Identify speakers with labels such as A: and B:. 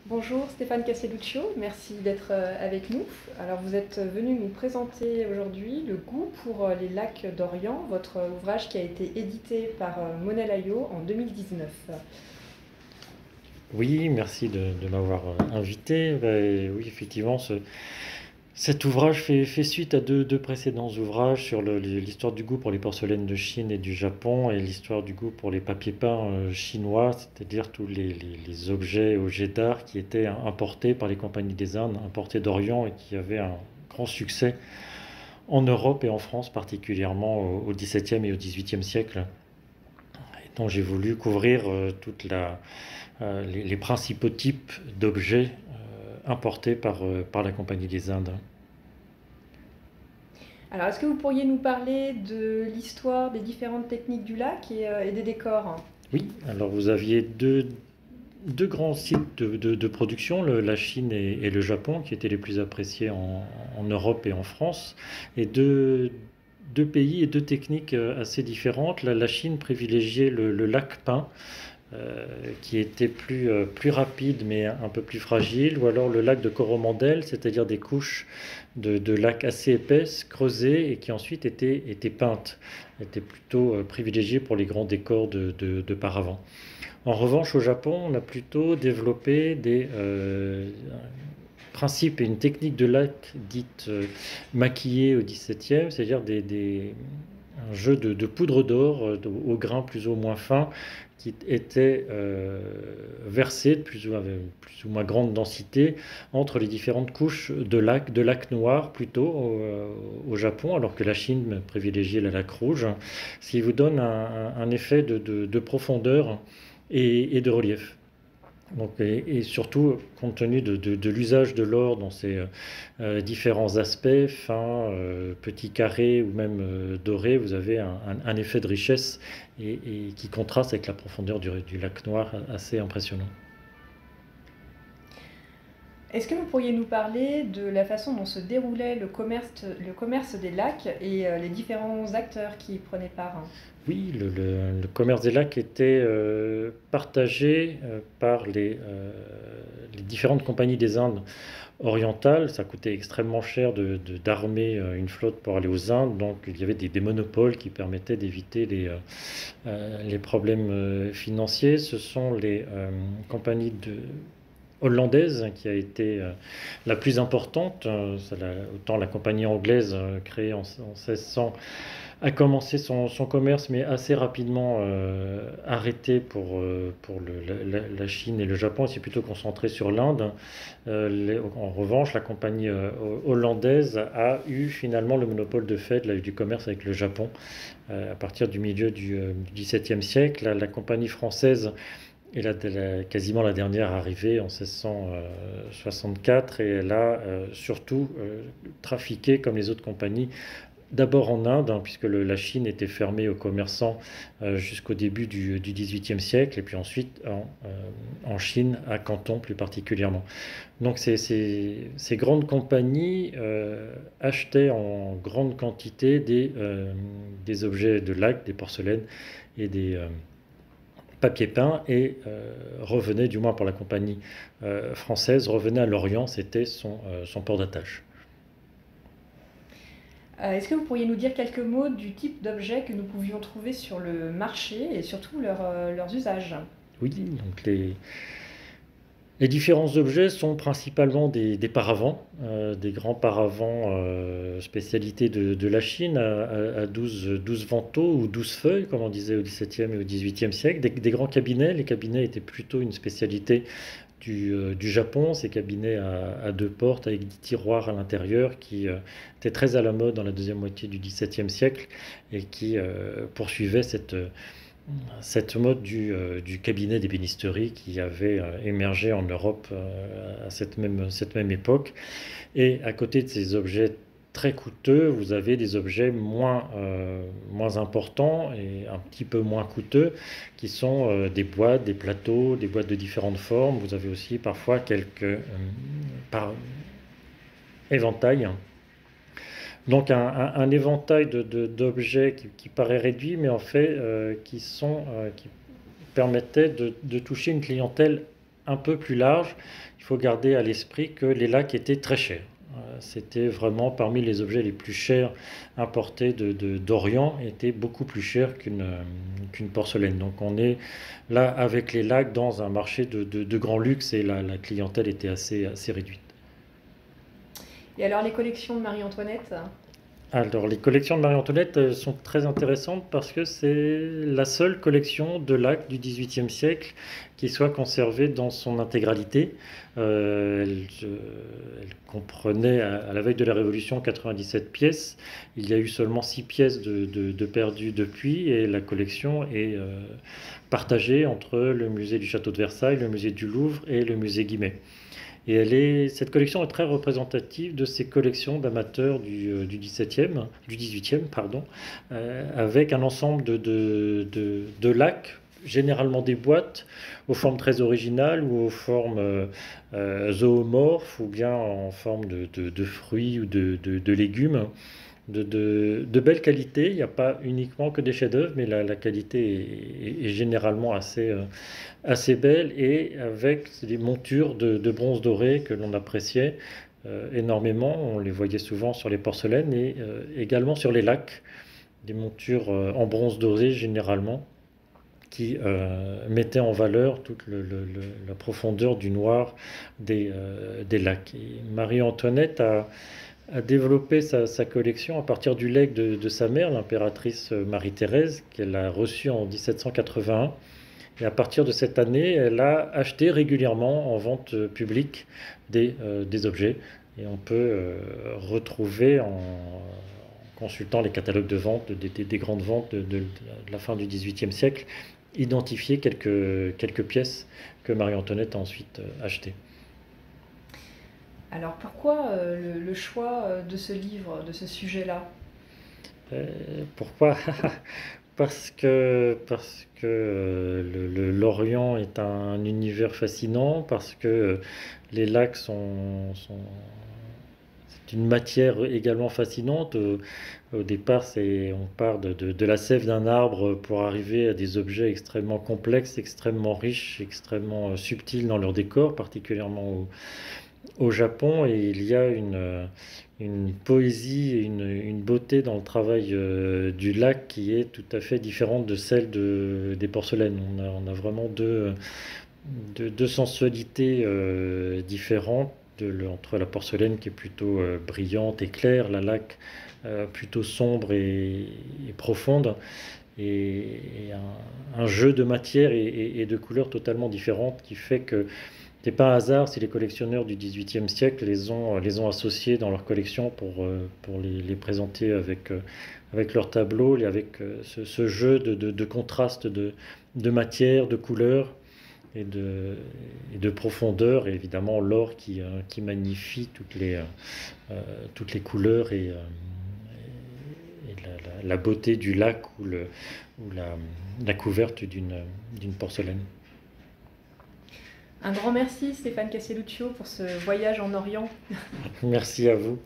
A: Bonjour Stéphane Castelluccio, merci d'être avec nous. Alors vous êtes venu nous présenter aujourd'hui Le goût pour les lacs d'Orient, votre ouvrage qui a été édité par Monelayo en 2019.
B: Oui, merci de m'avoir invité. Oui, effectivement, cet ouvrage fait suite à deux précédents ouvrages sur l'histoire du goût pour les porcelaines de Chine et du Japon et l'histoire du goût pour les papiers peints chinois, c'est-à-dire tous les objets d'art qui étaient importés par les compagnies des Indes, importés d'Orient et qui avaient un grand succès en Europe et en France, particulièrement au XVIIe et au XVIIIe siècle. Et donc j'ai voulu couvrir les principaux types d'objets importés par la Compagnie des Indes.
A: Alors est-ce que vous pourriez nous parler de l'histoire des différentes techniques du lac et des décors?
B: Oui, alors vous aviez deux grands sites de production, la Chine et le Japon, qui étaient les plus appréciés en Europe et en France, et deux pays et deux techniques assez différentes. La Chine privilégiait le lac peint, qui était plus rapide mais un peu plus fragile, ou alors le lac de Coromandel, c'est-à-dire des couches de lac assez épaisses, creusées, et qui ensuite étaient peintes, étaient plutôt privilégiées pour les grands décors de paravent. En revanche, au Japon, on a plutôt développé des principes et une technique de lac dite maquillée au XVIIe, c'est-à-dire un jeu de poudre d'or au grain plus ou moins fin qui était versé de plus ou moins grande densité entre les différentes couches de lac noir plutôt au Japon, alors que la Chine privilégiait la laque rouge, ce qui vous donne un effet de profondeur et de relief. Donc, et surtout, compte tenu de l'usage de l'or dans ses différents aspects, fins, petits carrés ou même dorés, vous avez un effet de richesse et qui contraste avec la profondeur du lac noir assez impressionnant.
A: Est-ce que vous pourriez nous parler de la façon dont se déroulait le commerce des lacs et les différents acteurs qui y prenaient part?
B: Oui, le commerce des lacs était partagé par les différentes compagnies des Indes orientales. Ça coûtait extrêmement cher d'armer une flotte pour aller aux Indes, donc il y avait des monopoles qui permettaient d'éviter les problèmes financiers. Ce sont les compagnies hollandaise qui a été la plus importante. Autant la compagnie anglaise créée en 1600 a commencé son commerce, mais assez rapidement arrêté pour la Chine et le Japon. Il s'est plutôt concentré sur l'Inde. En revanche, la compagnie hollandaise a eu finalement le monopole de fait du commerce avec le Japon à partir du milieu du XVIIe siècle. La compagnie française est quasiment la dernière arrivée en 1664 et elle a surtout trafiqué comme les autres compagnies. D'abord en Inde, hein, puisque la Chine était fermée aux commerçants jusqu'au début du XVIIIe siècle, et puis ensuite en Chine, à Canton plus particulièrement. Donc ces grandes compagnies achetaient en grande quantité des objets de lac, des porcelaines et des papier peint et revenait, du moins pour la compagnie française, revenait à Lorient, c'était son port d'attache.
A: Est-ce que vous pourriez nous dire quelques mots du type d'objets que nous pouvions trouver sur le marché et surtout leurs usages?
B: Oui, donc les différents objets sont principalement des paravents, des grands paravents spécialité de la Chine à 12 vantaux ou 12 feuilles, comme on disait au XVIIe et au XVIIIe siècle, des grands cabinets. Les cabinets étaient plutôt une spécialité du Japon, ces cabinets à deux portes avec des tiroirs à l'intérieur qui étaient très à la mode dans la deuxième moitié du XVIIe siècle et qui poursuivaient cette mode du cabinet d'ébénisterie qui avait émergé en Europe à cette même époque. Et à côté de ces objets très coûteux, vous avez des objets moins importants et un petit peu moins coûteux, qui sont des boîtes, des plateaux, des boîtes de différentes formes. Vous avez aussi parfois quelques éventails. Donc un éventail d'objets qui paraît réduit, mais en fait qui permettaient de toucher une clientèle un peu plus large, il faut garder à l'esprit que les lacs étaient très chers. C'était vraiment parmi les objets les plus chers importés d'Orient, était beaucoup plus cher qu'une porcelaine. Donc on est là avec les lacs dans un marché de grand luxe et la clientèle était assez réduite.
A: Et alors les collections de Marie-Antoinette?
B: Alors, les collections de Marie-Antoinette sont très intéressantes parce que c'est la seule collection de lacs du XVIIIe siècle qui soit conservée dans son intégralité. Elle comprenait à la veille de la Révolution 97 pièces. Il y a eu seulement 6 pièces de perdues depuis et la collection est partagée entre le musée du Château de Versailles, le musée du Louvre et le musée Guimet. Et cette collection est très représentative de ces collections d'amateurs du 17e, du 18e, pardon, avec un ensemble de lacs, généralement des boîtes, aux formes très originales ou aux formes zoomorphes ou bien en forme de fruits ou de légumes de belle qualité. Il n'y a pas uniquement que des chefs-d'œuvre, mais la qualité est généralement assez belle et avec des montures de bronze doré que l'on appréciait énormément. On les voyait souvent sur les porcelaines et également sur les lacs, des montures en bronze doré généralement qui mettaient en valeur toute la profondeur du noir des lacs. Et Marie-Antoinette a développé sa collection à partir du legs de sa mère, l'impératrice Marie-Thérèse, qu'elle a reçue en 1781. Et à partir de cette année, elle a acheté régulièrement en vente publique des objets. Et on peut retrouver en consultant les catalogues de vente des grandes ventes de la fin du XVIIIe siècle, identifier quelques pièces que Marie-Antoinette a ensuite achetées.
A: Alors pourquoi le choix de ce livre, de ce sujet-là?
B: Pourquoi? Parce que l'Orient est un univers fascinant, parce que les lacs c'est une matière également fascinante. Au départ, on part de la sève d'un arbre pour arriver à des objets extrêmement complexes, extrêmement riches, extrêmement subtils dans leur décor, particulièrement au Japon. Et il y a une poésie et une beauté dans le travail du lac qui est tout à fait différente de celle des porcelaines. On a vraiment deux sensualités différentes entre la porcelaine qui est plutôt brillante et claire, la laque plutôt sombre et profonde, et un jeu de matière et de couleurs totalement différentes qui fait que c'est pas un hasard si les collectionneurs du XVIIIe siècle les ont associés dans leur collection pour les présenter avec leurs tableaux, et avec ce jeu de contraste de matière, de couleurs et de profondeur, et évidemment l'or qui magnifie toutes les couleurs et la beauté du lac ou la couverte d'une porcelaine.
A: Un grand merci Stéphane Castelluccio pour ce voyage en Orient.
B: Merci à vous.